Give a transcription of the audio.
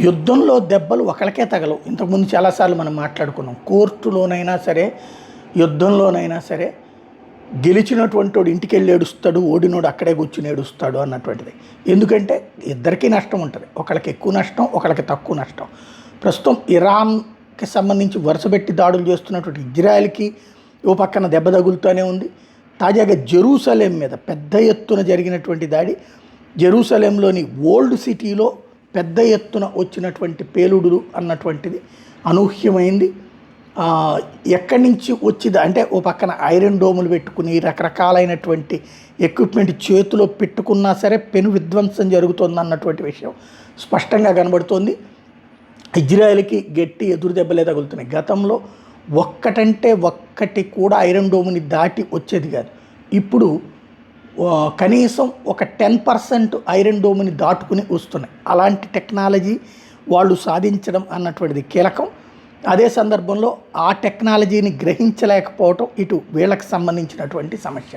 యుద్ధంలో దెబ్బలు ఒకళ్ళకే తగలవు. ఇంతకుముందు చాలాసార్లు మనం మాట్లాడుకున్నాం. కోర్టులోనైనా సరే, యుద్ధంలోనైనా సరే, గెలిచినటువంటి వాడు ఇంటికి వెళ్ళి ఏడుస్తాడు, ఓడినోడు అక్కడే కూర్చుని ఏడుస్తాడు అన్నటువంటిది. ఎందుకంటే ఇద్దరికీ నష్టం ఉంటుంది. ఒకళ్ళకి ఎక్కువ నష్టం, ఒకళ్ళకి తక్కువ నష్టం. ప్రస్తుతం ఇరాన్కి సంబంధించి వరుసపెట్టి దాడులు చేస్తున్నటువంటి ఇజ్రాయెల్కి ఓ పక్కన దెబ్బ తగులుతూనే ఉంది. తాజాగా జెరూసలేం మీద పెద్ద ఎత్తున జరిగినటువంటి దాడి, జెరూసలేంలోని ఓల్డ్ సిటీలో పెద్ద ఎత్తున వచ్చినటువంటి పేలుడులు అన్నటువంటిది అనూహ్యమైంది. ఎక్కడి నుంచి వచ్చింది అంటే ఓ పక్కన ఐరన్ డోములు పెట్టుకుని రకరకాలైనటువంటి ఎక్విప్మెంట్ చేతిలో పెట్టుకున్నా సరే పెను విధ్వంసం జరుగుతుంది అన్నటువంటి విషయం స్పష్టంగా కనబడుతోంది. ఇజ్రాయెల్కి గట్టి ఎదురు దెబ్బలే తగులుతున్నాయి. గతంలో ఒక్కటంటే ఒక్కటి కూడా ఐరన్ డోముని దాటి వచ్చేది కాదు. ఇప్పుడు కనీసం ఒక 10% ఐరన్ డోమ్ని దాటుకుని వస్తున్నాయి. అలాంటి టెక్నాలజీ వాళ్ళు సాధించడం అన్నటువంటిది కీలకం. అదే సందర్భంలో ఆ టెక్నాలజీని గ్రహించలేకపోవటం ఇటు వీళ్ళకి సంబంధించినటువంటి సమస్య.